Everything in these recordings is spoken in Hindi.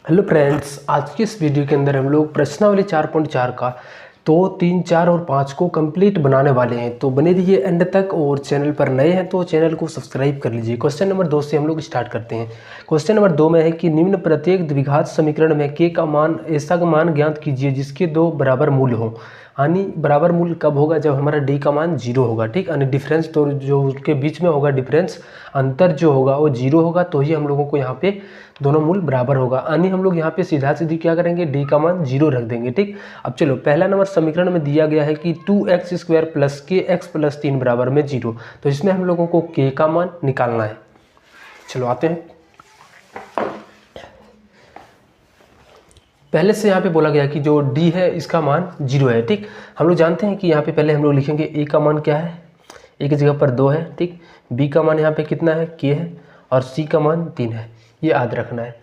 हेलो फ्रेंड्स, आज की इस वीडियो के अंदर हम लोग प्रश्नावली 4.4 का 2, 3, 4 और 5 को कंप्लीट बनाने वाले हैं। तो बने रहिए एंड तक और चैनल पर नए हैं तो चैनल को सब्सक्राइब कर लीजिए। क्वेश्चन नंबर 2 से हम लोग स्टार्ट करते हैं। क्वेश्चन नंबर 2 में है कि निम्न प्रत्येक द्विघात समीकरण में के का मान ऐसा का मान ज्ञात कीजिए जिसके दो बराबर मूल्य हो। यानी बराबर मूल्य कब होगा? जब हमारा डी का मान 0 होगा। ठीक, यानी डिफरेंस तो जो उसके बीच में होगा, डिफरेंस अंतर जो होगा वो 0 होगा, तो ही हम लोगों को यहाँ पे दोनों मूल बराबर होगा। यानी हम लोग यहाँ पे सीधा सीधी क्या करेंगे, डी का मान 0 रख देंगे। ठीक, अब चलो पहला नंबर समीकरण में दिया गया है कि 2x² प्लस के एक्स प्लस 3 बराबर में 0। तो इसमें हम लोगों को के का मान निकालना है। चलो आते हैं। पहले से यहाँ पे बोला गया कि जो d है इसका मान 0 है। ठीक, हम लोग जानते हैं कि यहाँ पे पहले हम लोग लिखेंगे a का मान क्या है, a की जगह पर 2 है। ठीक, b का मान यहाँ पे कितना है, k है, और c का मान 3 है, ये याद रखना है।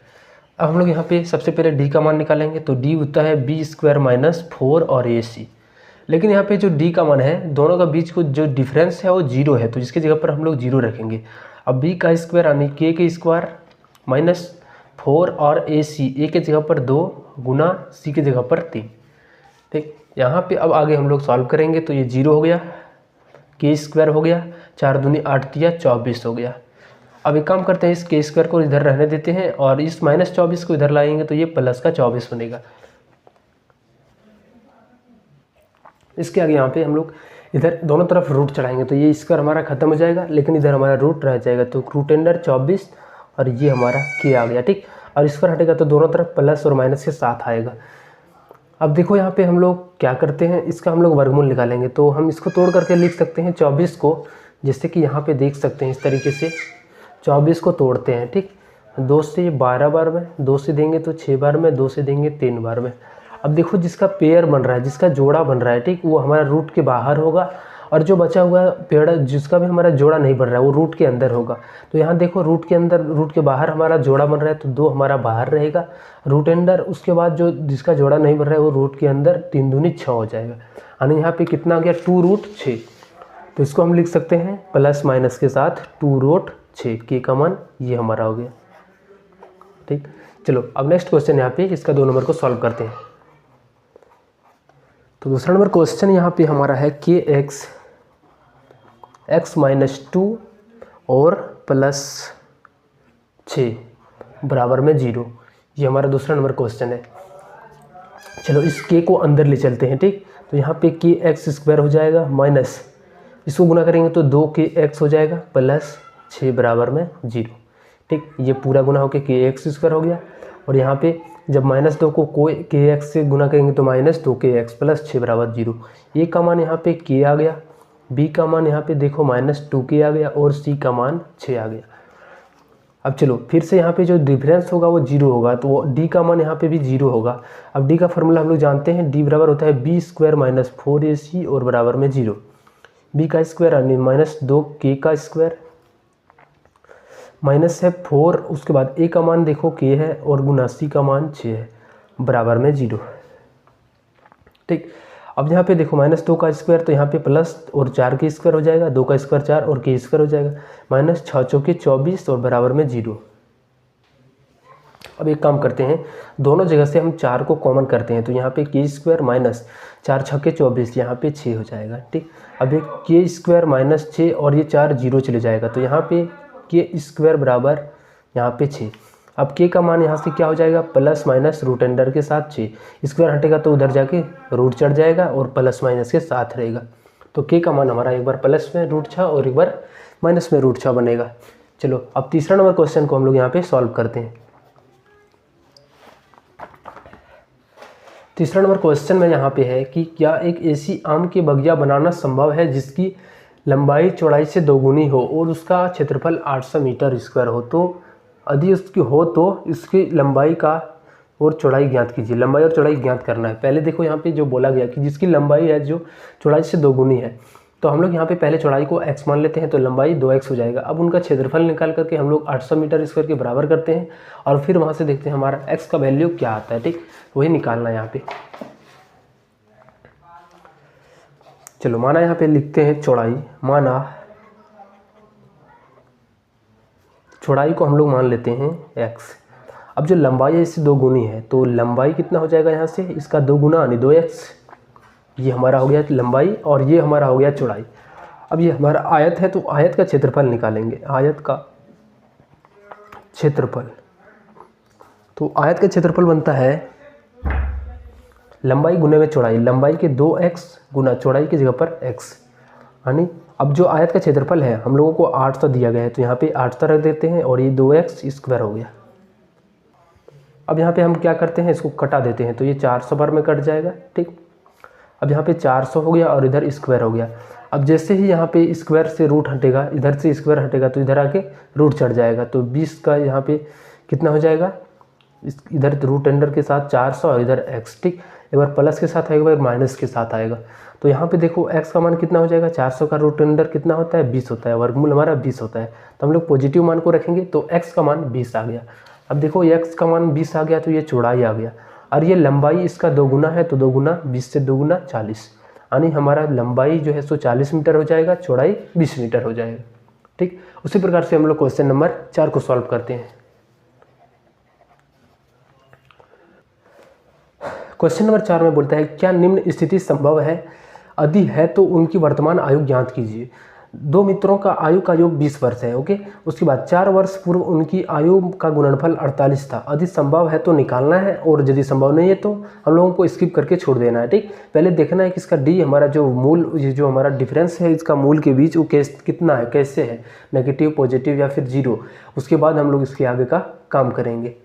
अब हम लोग यहाँ पे सबसे पहले d का मान निकालेंगे तो d होता है b² माइनस 4 और ac। लेकिन यहाँ पे जो d का मान है, दोनों का बीच को जो डिफरेंस है वो 0 है, तो जिसकी जगह पर हम लोग 0 रखेंगे। अब b का स्क्वायर यानी k के स्क्वायर माइनस 4 और a के जगह पर 2 गुना c की जगह पर 3। ठीक, यहाँ पे अब आगे हम लोग सॉल्व करेंगे तो ये 0 हो गया, k² हो गया, 4 दूनी 8 तिया 24 हो गया। अब एक काम करते हैं, इस k² को इधर रहने देते हैं और इस -24 को इधर लाएंगे तो ये प्लस का 24 बनेगा। इसके आगे यहाँ पे हम लोग इधर दोनों तरफ रूट चढ़ाएंगे तो ये स्क्वायर हमारा खत्म हो जाएगा, लेकिन इधर हमारा रूट रह जाएगा, तो रूट अंडर 24 और ये हमारा k आ गया। ठीक, और स्क्वायर हटेगा तो दोनों तरफ प्लस और माइनस के साथ आएगा। अब देखो यहाँ पे हम लोग क्या करते हैं, इसका हम लोग वर्गमूल निकालेंगे। तो हम इसको तोड़ करके लिख सकते हैं 24 को, जैसे कि यहाँ पे देख सकते हैं इस तरीके से 24 को तोड़ते हैं। ठीक, 2 से 12 बार में, 2 से देंगे तो 6 बार में, 2 से देंगे 3 बार में। अब देखो जिसका पेयर बन रहा है, जिसका जोड़ा बन रहा है, ठीक, वो हमारा रूट के बाहर होगा, और जो बचा हुआ पेड़ जिसका भी हमारा जोड़ा नहीं बन रहा है वो रूट के अंदर होगा। तो यहाँ देखो रूट के अंदर, रूट के बाहर हमारा जोड़ा बन रहा है तो 2 हमारा बाहर रहेगा, रूट अंडर, उसके बाद जो जिसका जोड़ा नहीं बन रहा है वो रूट के अंदर, 3 दूनी 6 हो जाएगा। यानी यहाँ पे कितना आ गया, 2√6। तो इसको हम लिख सकते हैं प्लस माइनस के साथ 2√6, के का मान ये हमारा हो गया। ठीक, चलो अब नेक्स्ट क्वेश्चन यहाँ पे इसका 2 नंबर को सॉल्व करते हैं। तो दूसरा नंबर क्वेश्चन यहाँ पे हमारा है के x -2 और प्लस 6 बराबर में 0। ये हमारा दूसरा नंबर क्वेश्चन है। चलो इस k को अंदर ले चलते हैं। ठीक, तो यहाँ पे kx² हो जाएगा, माइनस इसको गुना करेंगे तो 2kx हो जाएगा, प्लस 6 बराबर में 0। ठीक, ये पूरा गुना होकर kx² हो गया, और यहाँ पे जब -2 को कोई kx से गुना करेंगे तो -2kx प्लस 6 बराबर 0। ए का मान यहाँ पे k आ गया, b का मान यहाँ पे देखो -2k आ गया, और c का मान 6 आ गया। अब चलो फिर से यहाँ पे जो डिफरेंस होगा वो 0 होगा, तो वो d का मान यहाँ पे भी 0 होगा। अब d का फॉर्मूला हम लोग जानते हैं, d बराबर होता है b² माइनस 4ac और बराबर में 0। b का स्क्वायर यानी -2k का स्क्वायर, माइनस है 4, उसके बाद a का मान देखो k है, और गुना c का मान 6 है, बराबर में 0। ठीक, अब यहाँ पे देखो -2 का स्क्वायर, तो यहाँ पे प्लस और 4 के स्क्वायर हो जाएगा, 2 का स्क्वायर 4 और k स्क्वायर हो जाएगा, -6 चौके 24 और बराबर में 0। अब एक काम करते हैं, दोनों जगह से हम 4 को कॉमन करते हैं, तो यहाँ पे k² माइनस 4 छक्के 24, यहाँ पे 6 हो जाएगा। ठीक, अब एक k² माइनस 6 और ये 4 0 चले जाएगा, तो यहाँ पे k² बराबर यहाँ पे 6। अब k का मान यहाँ से क्या हो जाएगा, प्लस माइनस रूट अंडर के साथ 6, स्क्वायर हटेगा तो उधर जाके रूट चढ़ जाएगा और प्लस माइनस के साथ रहेगा। तो k का मान हमारा एक बार प्लस में √6 और एक बार माइनस में √6 बनेगा। चलो अब तीसरा नंबर क्वेश्चन को हम लोग यहाँ पे सॉल्व करते हैं। तीसरा नंबर क्वेश्चन में यहाँ पे है कि क्या एक ऐसी आम की बगिया बनाना संभव है जिसकी लंबाई चौड़ाई से दोगुनी हो और उसका क्षेत्रफल 800 मीटर स्क्वायर हो। तो यदि उसकी हो तो इसकी लंबाई का और चौड़ाई ज्ञात कीजिए। लंबाई और चौड़ाई ज्ञात करना है। पहले देखो यहाँ पे जो बोला गया कि जिसकी लंबाई है जो चौड़ाई से दोगुनी है, तो हम लोग यहाँ पे पहले चौड़ाई को x मान लेते हैं, तो लंबाई 2x हो जाएगा। अब उनका क्षेत्रफल निकाल करके हम लोग 800 मीटर स्क्वायर के बराबर करते हैं, और फिर वहाँ से देखते हैं हमारा x का वैल्यू क्या आता है। ठीक, वही निकालना है यहाँ पे। चलो माना यहाँ पे लिखते हैं चौड़ाई, माना चौड़ाई को हम लोग मान लेते हैं x। अब जो लंबाई है इससे 2 गुनी है, तो लंबाई कितना हो जाएगा यहाँ से, इसका 2 गुना यानी 2x। ये हमारा हो गया लंबाई और ये हमारा हो गया चौड़ाई। अब ये हमारा आयत है, तो आयत का क्षेत्रफल निकालेंगे। आयत का क्षेत्रफल, तो आयत का क्षेत्रफल बनता है लंबाई गुने में चौड़ाई। लंबाई के 2x गुना चौड़ाई की जगह पर x, यानी अब जो आयत का क्षेत्रफल है हम लोगों को 800 दिया गया है, तो यहाँ पे 800 रख देते हैं और ये 2x स्क्वायर हो गया। अब यहाँ पे हम क्या करते हैं, इसको कटा देते हैं, तो ये 400 बार में कट जाएगा। ठीक, अब यहाँ पे 400 हो गया और इधर स्क्वायर हो गया। अब जैसे ही यहाँ पे स्क्वायर से रूट हटेगा, इधर से स्क्वायर हटेगा, तो इधर आके रूट चढ़ जाएगा। तो 20 का यहाँ पे कितना हो जाएगा, इधर रूट अंडर के साथ 400 और इधर x। ठीक, एक बार प्लस के साथ आएगा, एक बार माइनस के साथ आएगा। तो यहाँ पे देखो x का मान कितना हो जाएगा, 400 का रूट अंडर कितना होता है, 20 होता है, वर्गमूल हमारा 20 होता है। तो हम लोग पॉजिटिव मान को रखेंगे, तो x का मान 20 आ गया। अब देखो x का मान 20 आ गया, तो ये चौड़ाई आ गया, और ये लंबाई इसका 2 गुना है, तो 2 गुना 20 से 2 गुना 40, यानी हमारा लंबाई जो है सो 40 मीटर हो जाएगा, चौड़ाई 20 मीटर हो जाएगा। ठीक, उसी प्रकार से हम लोग क्वेश्चन नंबर 4 को सॉल्व करते हैं। क्वेश्चन नंबर 4 में बोलता है, क्या निम्न स्थिति संभव है, यदि है तो उनकी वर्तमान आयु ज्ञात कीजिए। 2 मित्रों का आयु का योग 20 वर्ष है। ओके, उसके बाद 4 वर्ष पूर्व उनकी आयु का गुणनफल 48 था। यदि संभव है तो निकालना है, और यदि संभव नहीं है तो हम लोगों को स्किप करके छोड़ देना है। ठीक, पहले देखना है कि इसका डी हमारा जो मूल, ये जो हमारा डिफरेंस है इसका मूल के बीच वो कितना है, कैसे है, नेगेटिव, पॉजिटिव या फिर 0। उसके बाद हम लोग इसके आगे का काम करेंगे।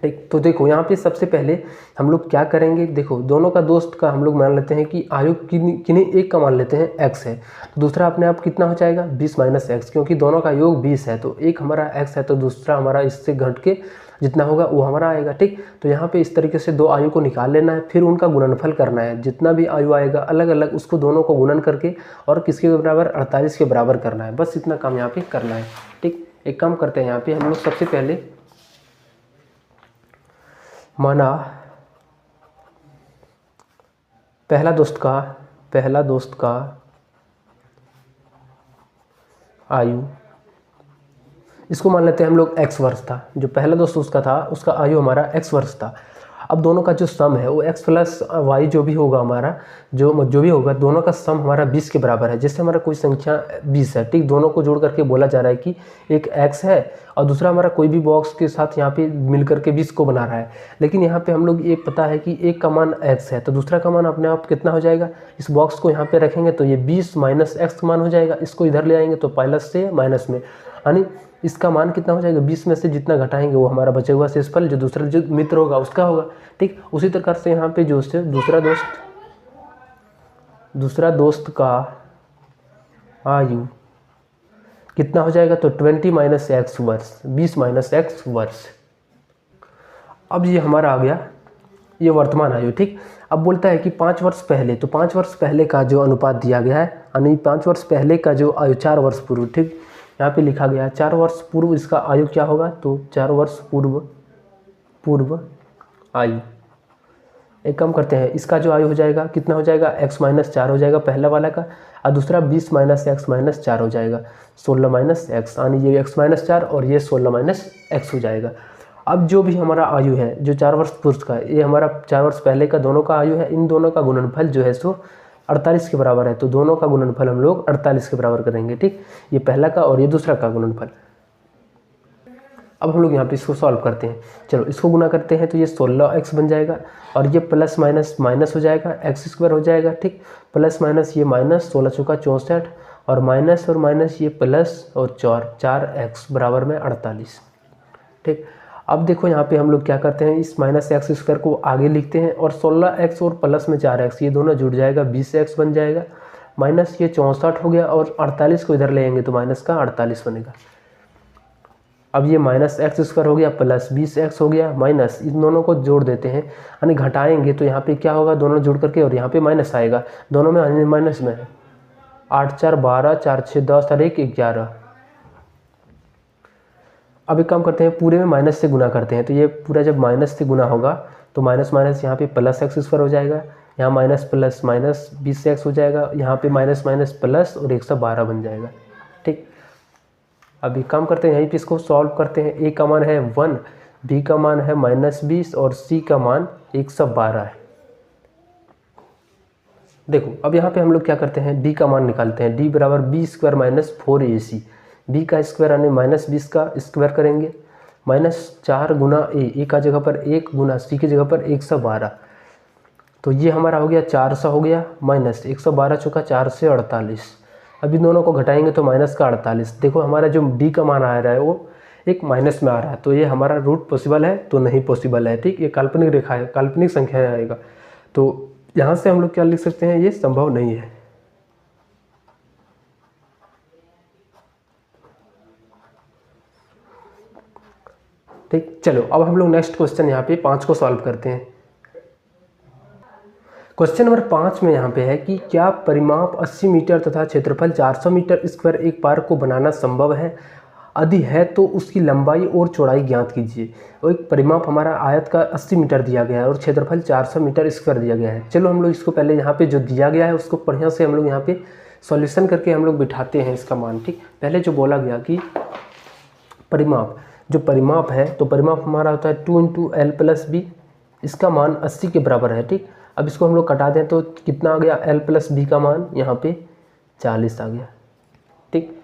ठीक, तो देखो यहाँ पे सबसे पहले हम लोग क्या करेंगे, देखो दोनों का दोस्त का हम लोग मान लेते हैं कि आयु किन्हीं एक का मान लेते हैं x है, तो दूसरा अपने आप कितना हो जाएगा 20 माइनस एक्स, क्योंकि दोनों का योग 20 है, तो एक हमारा x है तो दूसरा हमारा इससे घट के जितना होगा वो हमारा आएगा। ठीक, तो यहाँ पे इस तरीके से 2 आयु को निकाल लेना है, फिर उनका गुणनफल करना है। जितना भी आयु आएगा अलग अलग उसको दोनों को गुणन करके और किसके बराबर 48 के बराबर करना है, बस इतना काम यहाँ पे करना है। ठीक, एक काम करते हैं, यहाँ पे हम लोग सबसे पहले माना पहला दोस्त का आयु, इसको मान लेते हैं हम लोग x वर्ष था। जो पहला दोस्त उसका था उसका आयु हमारा x वर्ष था। अब दोनों का जो सम है वो x प्लस y जो भी होगा हमारा, जो भी होगा, दोनों का सम हमारा 20 के बराबर है। जैसे हमारा कोई संख्या 20 है, ठीक, दोनों को जोड़ करके बोला जा रहा है कि एक x है और दूसरा हमारा कोई भी बॉक्स के साथ यहाँ पे मिल करके 20 को बना रहा है। लेकिन यहाँ पे हम लोग ये पता है कि एक का मान x है, तो दूसरा का मान अपने आप कितना हो जाएगा, इस बॉक्स को यहाँ पे रखेंगे तो ये 20 माइनस x का मान हो जाएगा। इसको इधर ले आएंगे तो प्लस से माइनस में, यानी इसका मान कितना हो जाएगा, 20 में से जितना घटाएंगे वो हमारा बचे हुआ शेषफल जो दूसरा जो मित्र होगा उसका होगा। ठीक, उसी प्रकार से यहाँ पे जो से दूसरा दोस्त का आयु कितना हो जाएगा, तो 20 माइनस एक्स वर्ष, 20 माइनस एक्स वर्ष। अब ये हमारा आ गया ये वर्तमान आयु। ठीक, अब बोलता है कि 5 वर्ष पहले, तो 5 वर्ष पहले का जो अनुपात दिया गया है, यानी 5 वर्ष पहले का जो आयु 4 वर्ष पूर्व, ठीक, यहाँ पे लिखा गया है 4 वर्ष पूर्व इसका आयु क्या होगा, तो 4 वर्ष पूर्व आयु। एक काम करते हैं, इसका जो आयु हो जाएगा कितना हो जाएगा, x माइनस 4 हो जाएगा पहला वाला का, और दूसरा 20 माइनस एक्स माइनस 4 हो जाएगा, 16 माइनस एक्स, यानी ये x माइनस 4 और ये 16 माइनस एक्स हो जाएगा। अब जो भी हमारा आयु है जो 4 वर्ष पूर्व का, ये हमारा 4 वर्ष पहले का दोनों का आयु है, इन दोनों का गुणनफल जो है सो 48 के बराबर है, तो दोनों का गुणनफल हम लोग 48 के बराबर करेंगे। ठीक, ये पहला का और ये दूसरा का गुणनफल। अब हम लोग यहाँ पे इसको सॉल्व करते हैं। चलो इसको गुना करते हैं तो ये 16x बन जाएगा और ये प्लस माइनस माइनस हो जाएगा, एक्स स्क्वायर हो जाएगा। ठीक, प्लस माइनस ये माइनस, 16 चौका 64 और माइनस ये प्लस और 4x बराबर में 48। ठीक, अब देखो यहाँ पे हम लोग क्या करते हैं, इस माइनस एक्स स्क्वायर को आगे लिखते हैं और 16x और प्लस में 4x ये दोनों जुड़ जाएगा, 20x बन जाएगा, माइनस ये 64 हो गया और 48 को इधर ले आएंगे तो माइनस का 48 बनेगा। अब ये माइनस एक्स स्क्वायर हो गया प्लस 20x हो गया, माइनस इन दोनों को जोड़ देते हैं, यानी घटाएंगे तो यहाँ पे क्या होगा, दोनों जुड़ करके और यहाँ पे माइनस आएगा, दोनों में माइनस में है, 8 4 12, 4 6 10 और 1 11। अब एक काम करते हैं, पूरे में माइनस से गुना करते हैं, तो ये पूरा जब माइनस से गुना होगा तो माइनस माइनस यहाँ पे प्लस एक्स स्क्वायर हो जाएगा, यहाँ माइनस प्लस माइनस 20x हो जाएगा, यहाँ पे माइनस माइनस प्लस और 112 बन जाएगा। ठीक, अब एक काम करते हैं, यहीं पे इसको सॉल्व करते हैं। ए का मान है 1, बी का मान है -20 और सी का मान 112 है। देखो अब यहाँ पे हम लोग क्या करते हैं, डी का मान निकालते हैं। डी बराबर b² - 4ac, बी का स्क्वायर यानी -20 का स्क्वायर करेंगे, -4 गुना ए का जगह पर 1 गुना सी की जगह पर 112, तो ये हमारा हो गया 400 हो गया, माइनस 112 चुका 4 से 48। अभी दोनों को घटाएंगे तो माइनस का 48। देखो हमारा जो डी का मान आ रहा है वो एक माइनस में आ रहा है, तो ये हमारा रूट पॉसिबल है तो नहीं पॉसिबल है। ठीक, ये काल्पनिक रेखा है, काल्पनिक संख्या आएगा, तो यहाँ से हम लोग क्या लिख सकते हैं, ये संभव नहीं है। ठीक, चलो अब हम लोग नेक्स्ट क्वेश्चन यहाँ पे 5 को सॉल्व करते हैं। क्वेश्चन नंबर 5 में यहाँ पे है कि क्या परिमाप 80 मीटर तथा क्षेत्रफल 400 मीटर स्क्वायर एक पार्क को बनाना संभव है? यदि है तो उसकी लंबाई और चौड़ाई ज्ञात कीजिए। और एक परिमाप हमारा आयत का 80 मीटर दिया गया है और क्षेत्रफल 400 मीटर स्क्वायर दिया गया है। चलो हम लोग इसको पहले यहाँ पे जो दिया गया है उसको बढ़िया से हम लोग यहाँ पे सॉल्यूशन करके हम लोग बिठाते हैं इसका मान। ठीक, पहले जो बोला गया कि परिमाप, जो परिमाप है तो परिमाप हमारा होता है 2 × L + B, इसका मान 80 के बराबर है। ठीक, अब इसको हम लोग कटा दें तो कितना आ गया, L + B का मान यहाँ पे 40 आ गया। ठीक,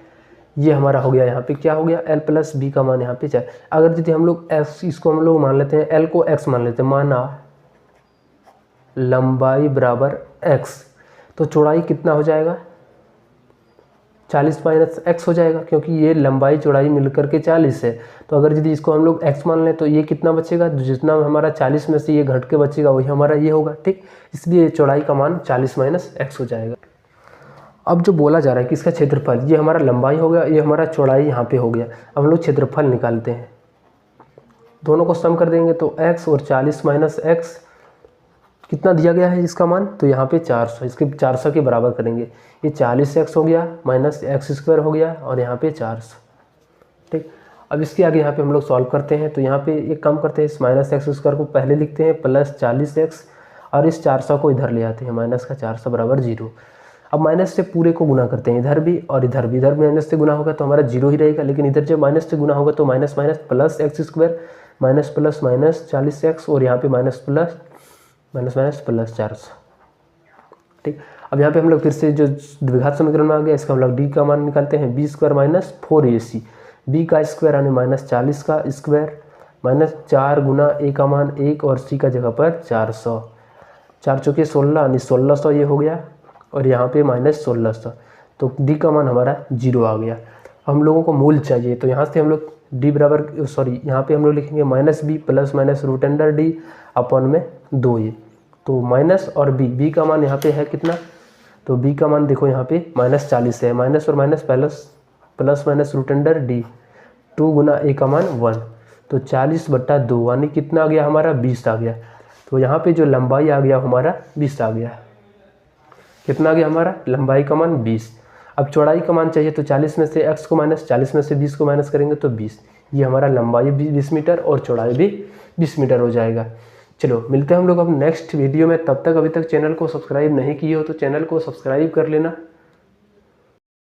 ये हमारा हो गया, यहाँ पे क्या हो गया, L + B का मान यहाँ पे 4। अगर यदि हम लोग x, इसको हम लोग मान लेते हैं, L को x मान लेते हैं, माना लंबाई बराबर x, तो चौड़ाई कितना हो जाएगा, 40 - x हो जाएगा, क्योंकि ये लंबाई चौड़ाई मिलकर के 40 है। तो अगर यदि इसको हम लोग x मान लें तो ये कितना बचेगा, जितना हमारा 40 में से ये घट के बचेगा वही हमारा ये होगा। ठीक, इसलिए चौड़ाई का मान 40 - x हो जाएगा। अब जो बोला जा रहा है कि इसका क्षेत्रफल, ये हमारा लंबाई हो गया, ये हमारा चौड़ाई यहाँ पे हो गया। अब हम लोग क्षेत्रफल निकालते हैं, दोनों को सम कर देंगे तो x और 40 - x कितना दिया गया है इसका मान, तो यहाँ पे 400, इसके 400 के बराबर करेंगे। ये 40x हो गया माइनस x² हो गया और यहाँ पे 400। ठीक, अब इसके आगे यहाँ पे हम लोग सॉल्व करते हैं, तो यहाँ पे एक काम करते हैं, इस -x² को पहले लिखते हैं प्लस 40x और इस 400 को इधर ले आते हैं, माइनस का 400 बराबर 0। अब माइनस से पूरे को गुना करते हैं, इधर भी और इधर भी, इधर माइनस से गुना होगा तो हमारा 0 ही रहेगा, लेकिन इधर जब माइनस से गुना होगा तो minus minus plus x², minus plus minus 40x और यहाँ पे माइनस प्लस माइनस प्लस 400। ठीक, अब यहाँ पे हम लोग फिर से जो द्विघात समीकरण में आ गया, इसका हम लोग डी का मान निकालते हैं, b² - 4ac, b का स्क्वायर यानी -40 का स्क्वायर, -4 गुना a का मान 1 और c का जगह पर 400, 4 चौके 16 यानी 1600 ये हो गया और यहाँ पे -1600, तो d का मान हमारा 0 आ गया। हम लोगों को मूल चाहिए, तो यहाँ से हम लोग d बराबर, सॉरी यहाँ पे हम लोग लिखेंगे -b प्लस माइनस √d अपन में 2 ये, तो माइनस और b का मान यहाँ पे है कितना, तो b का मान देखो यहाँ पे -40 है, माइनस और minus plus minus √d, 2 Guna a का मान 1, तो 40/2 यानी कितना आ गया हमारा 20 आ गया। तो यहाँ पे जो लंबाई आ गया हमारा 20 आ गया, कितना आ गया हमारा लंबाई का मान 20। अब चौड़ाई का मान चाहिए, तो 40 में से x को माइनस, 40 में से 20 को माइनस करेंगे तो 20, ये हमारा लंबाई 20 मीटर और चौड़ाई भी 20 मीटर हो जाएगा। चलो मिलते हैं हम लोग अब नेक्स्ट वीडियो में, तब तक अभी तक चैनल को सब्सक्राइब नहीं किए हो तो चैनल को सब्सक्राइब कर लेना।